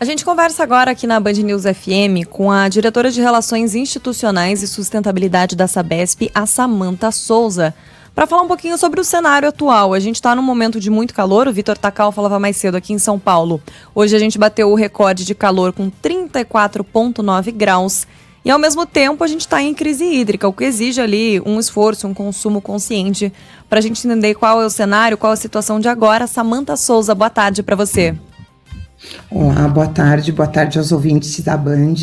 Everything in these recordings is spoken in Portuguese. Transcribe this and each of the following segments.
A gente conversa agora aqui na Band News FM com a diretora de Relações Institucionais e Sustentabilidade da Sabesp, a Samantha Souza, para falar um pouquinho sobre o cenário atual. A gente está num momento de muito calor, o Vitor Tacal falava mais cedo aqui em São Paulo. Hoje a gente bateu o recorde de calor com 34,9 graus e ao mesmo tempo a gente está em crise hídrica, o que exige ali um esforço, um consumo consciente. Para a gente entender qual é o cenário, qual é a situação de agora, Samantha Souza, boa tarde para você. Olá, boa tarde aos ouvintes da Band.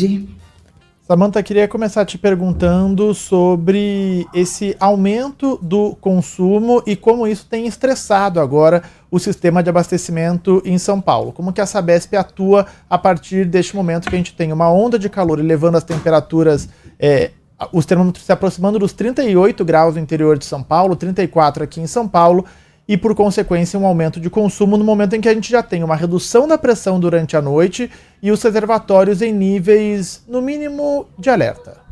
Samantha, queria começar te perguntando sobre esse aumento do consumo e como isso tem estressado agora o sistema de abastecimento em São Paulo. Como que a Sabesp atua a partir deste momento que a gente tem uma onda de calor elevando as temperaturas, os termômetros se aproximando dos 38 graus no interior de São Paulo, 34 aqui em São Paulo, e, por consequência, um aumento de consumo no momento em que a gente já tem uma redução da pressão durante a noite e os reservatórios em níveis, no mínimo, de alerta.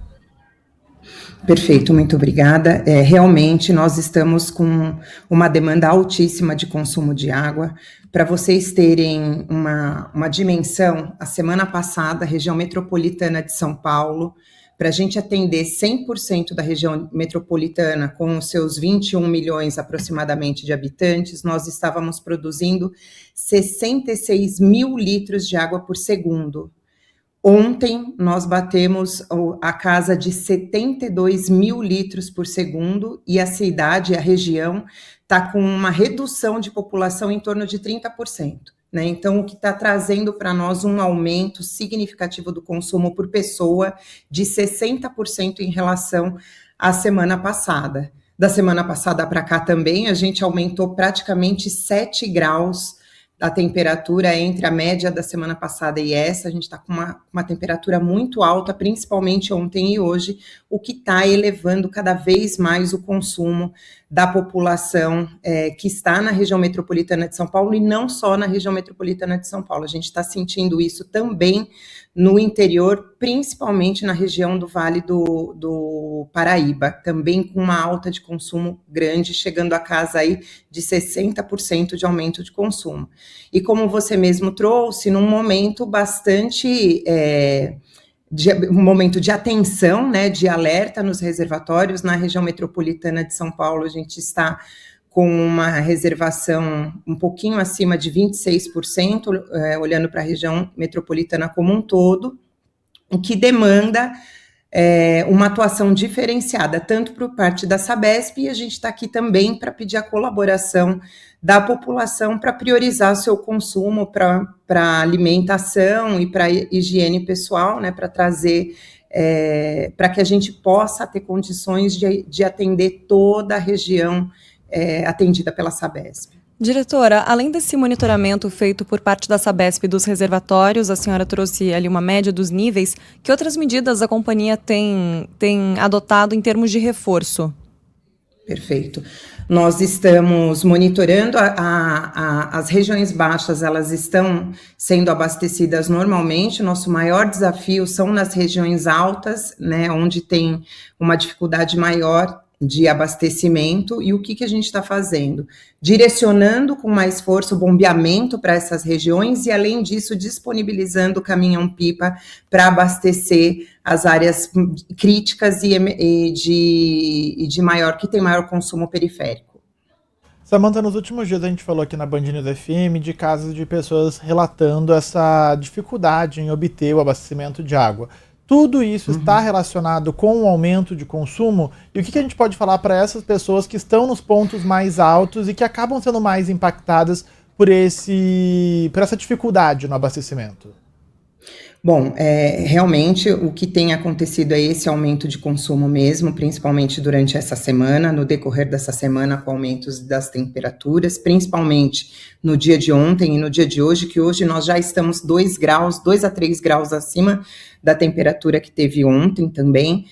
Perfeito, muito obrigada. Realmente, nós estamos com uma demanda altíssima de consumo de água. Para vocês terem uma dimensão, a semana passada, a região metropolitana de São Paulo, para a gente atender 100% da região metropolitana, com os seus 21 milhões aproximadamente de habitantes, nós estávamos produzindo 66 mil litros de água por segundo. Ontem, nós batemos a casa de 72 mil litros por segundo e a cidade, a região, está com uma redução de população em torno de 30%. Então, o que está trazendo para nós um aumento significativo do consumo por pessoa de 60% em relação à semana passada. Da semana passada para cá também, a gente aumentou praticamente 7 graus a temperatura entre a média da semana passada e essa. A gente está com uma temperatura muito alta, principalmente ontem e hoje, o que está elevando cada vez mais o consumo da população que está na região metropolitana de São Paulo e não só na região metropolitana de São Paulo. A gente está sentindo isso também no interior, principalmente na região do Vale do Paraíba, também com uma alta de consumo grande, chegando a casa aí de 60% de aumento de consumo. E como você mesmo trouxe, num momento bastante... um momento de atenção, né, de alerta nos reservatórios. Na região metropolitana de São Paulo, a gente está com uma reservação um pouquinho acima de 26%, olhando para a região metropolitana como um todo, o que demanda uma atuação diferenciada, tanto por parte da Sabesp, e a gente está aqui também para pedir a colaboração da população para priorizar o seu consumo para alimentação e para higiene pessoal, né, para trazer, para que a gente possa ter condições de atender toda a região atendida pela Sabesp. Diretora, além desse monitoramento feito por parte da Sabesp dos reservatórios, a senhora trouxe ali uma média dos níveis, que outras medidas a companhia tem adotado em termos de reforço? Perfeito. Nós estamos monitorando as regiões baixas, elas estão sendo abastecidas normalmente. Nosso maior desafio são nas regiões altas, né, onde tem uma dificuldade maior de abastecimento. E o que a gente está fazendo? Direcionando com mais força o bombeamento para essas regiões e, além disso, disponibilizando o caminhão-pipa para abastecer as áreas críticas e de maior, que tem maior consumo periférico. Samantha, nos últimos dias a gente falou aqui na Band News FM de casos de pessoas relatando essa dificuldade em obter o abastecimento de água. Tudo isso está relacionado com o aumento de consumo? E o que a gente pode falar para essas pessoas que estão nos pontos mais altos e que acabam sendo mais impactadas por essa dificuldade no abastecimento? Bom, realmente o que tem acontecido é esse aumento de consumo mesmo, principalmente durante essa semana, no decorrer dessa semana, com aumentos das temperaturas, principalmente no dia de ontem e no dia de hoje, que hoje nós já estamos 2 a 3 graus acima da temperatura que teve ontem também.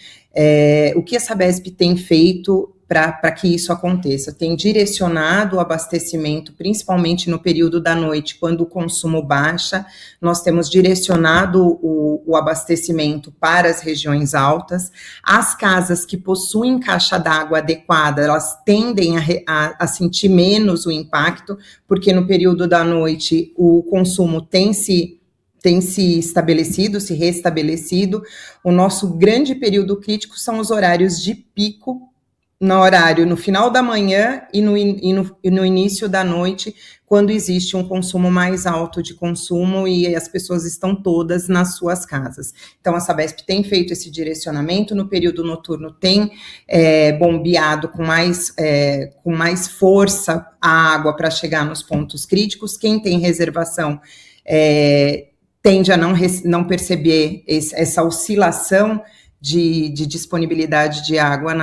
O que a Sabesp tem feito para que isso aconteça? Tem direcionado o abastecimento, principalmente no período da noite, quando o consumo baixa. Nós temos direcionado o abastecimento para as regiões altas. As casas que possuem caixa d'água adequada, elas tendem a sentir menos o impacto, porque no período da noite o consumo tem se tem se estabelecido, se restabelecido. O nosso grande período crítico são os horários de pico, no final da manhã e no início da noite, quando existe um consumo mais alto de consumo e as pessoas estão todas nas suas casas. Então, a Sabesp tem feito esse direcionamento, no período noturno tem bombeado com mais força a água para chegar nos pontos críticos. Quem tem reservação tende a não perceber essa oscilação de disponibilidade de água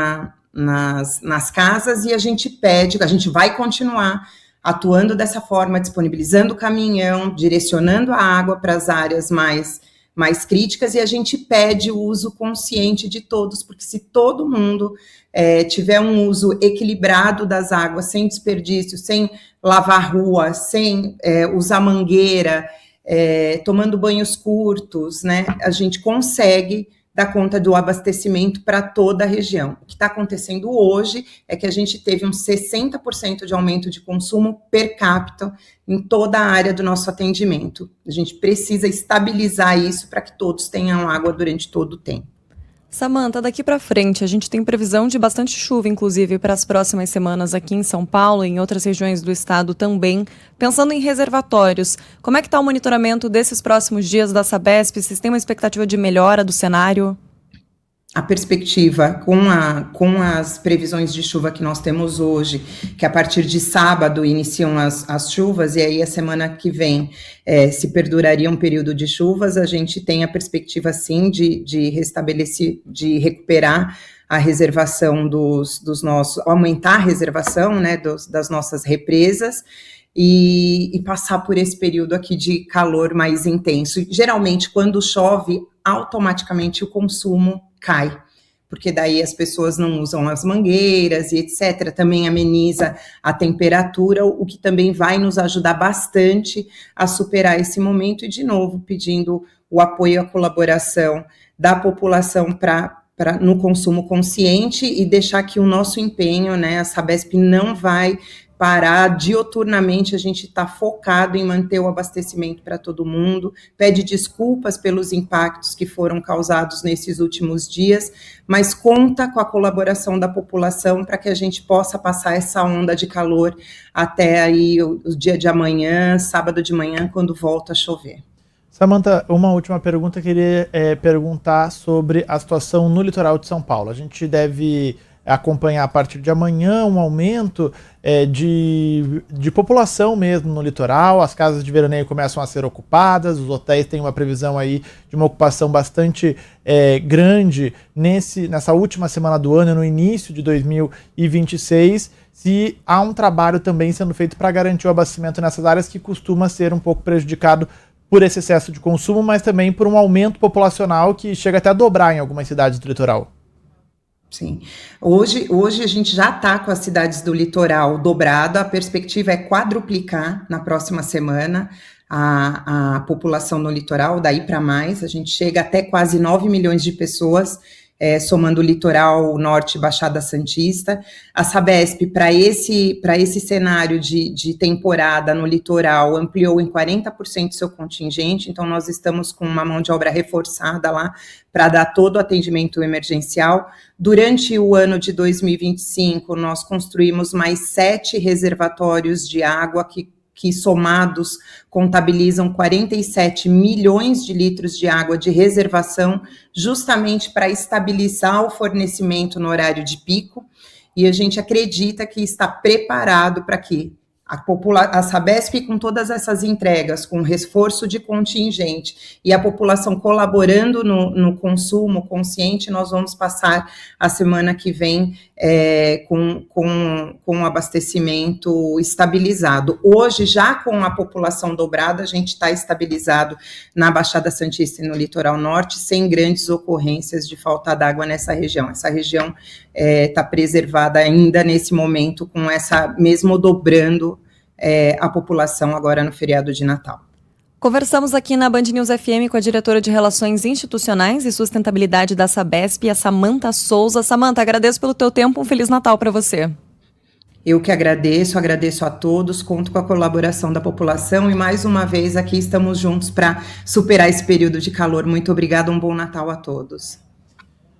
nas casas, e a gente vai continuar atuando dessa forma, disponibilizando o caminhão, direcionando a água para as áreas mais críticas, e a gente pede o uso consciente de todos, porque se todo mundo tiver um uso equilibrado das águas, sem desperdício, sem lavar rua, sem usar mangueira, tomando banhos curtos, né, a gente consegue dar conta do abastecimento para toda a região. O que está acontecendo hoje é que a gente teve um 60% de aumento de consumo per capita em toda a área do nosso atendimento. A gente precisa estabilizar isso para que todos tenham água durante todo o tempo. Samantha, daqui para frente, a gente tem previsão de bastante chuva, inclusive, para as próximas semanas aqui em São Paulo e em outras regiões do estado também. Pensando em reservatórios, como é que está o monitoramento desses próximos dias da Sabesp? Vocês têm uma expectativa de melhora do cenário? A perspectiva com as previsões de chuva que nós temos hoje, que a partir de sábado iniciam as chuvas, e aí a semana que vem se perduraria um período de chuvas, a gente tem a perspectiva sim de restabelecer, de recuperar a reservação dos nossos, aumentar a reservação, né, das nossas represas, e passar por esse período aqui de calor mais intenso. Geralmente, quando chove, automaticamente o consumo cai, porque daí as pessoas não usam as mangueiras e etc. Também ameniza a temperatura, o que também vai nos ajudar bastante a superar esse momento, e de novo pedindo o apoio e a colaboração da população no consumo consciente, e deixar que o nosso empenho, né, a Sabesp não vai parar dioturnamente, a gente está focado em manter o abastecimento para todo mundo, pede desculpas pelos impactos que foram causados nesses últimos dias, mas conta com a colaboração da população para que a gente possa passar essa onda de calor até aí o dia de amanhã, sábado de manhã, quando volta a chover. Samantha, uma última pergunta, eu queria perguntar sobre a situação no litoral de São Paulo. A gente deve acompanhar a partir de amanhã um aumento de população mesmo no litoral, as casas de veraneio começam a ser ocupadas, os hotéis têm uma previsão aí de uma ocupação bastante grande nessa última semana do ano, no início de 2026, se há um trabalho também sendo feito para garantir o abastecimento nessas áreas que costuma ser um pouco prejudicado por esse excesso de consumo, mas também por um aumento populacional que chega até a dobrar em algumas cidades do litoral. Sim, hoje a gente já está com as cidades do litoral dobrado, a perspectiva é quadruplicar na próxima semana a população no litoral, daí para mais, a gente chega até quase 9 milhões de pessoas, somando o litoral norte e Baixada Santista. A Sabesp, para esse cenário de temporada no litoral, ampliou em 40% seu contingente, então nós estamos com uma mão de obra reforçada lá para dar todo o atendimento emergencial. Durante o ano de 2025, nós construímos mais 7 reservatórios de água que somados contabilizam 47 milhões de litros de água de reservação, justamente para estabilizar o fornecimento no horário de pico, e a gente acredita que está preparado para que a Sabesp, com todas essas entregas, com reforço de contingente e a população colaborando no consumo consciente, nós vamos passar a semana que vem com o abastecimento estabilizado. Hoje, já com a população dobrada, a gente está estabilizado na Baixada Santista e no Litoral Norte, sem grandes ocorrências de falta d'água nessa região. Essa região está preservada ainda nesse momento, com essa, mesmo dobrando a população agora no feriado de Natal. Conversamos aqui na Band News FM com a diretora de Relações Institucionais e Sustentabilidade da Sabesp, a Samantha Souza. Samantha, agradeço pelo teu tempo, um Feliz Natal para você. Eu que agradeço a todos, conto com a colaboração da população e mais uma vez aqui estamos juntos para superar esse período de calor. Muito obrigada, um bom Natal a todos.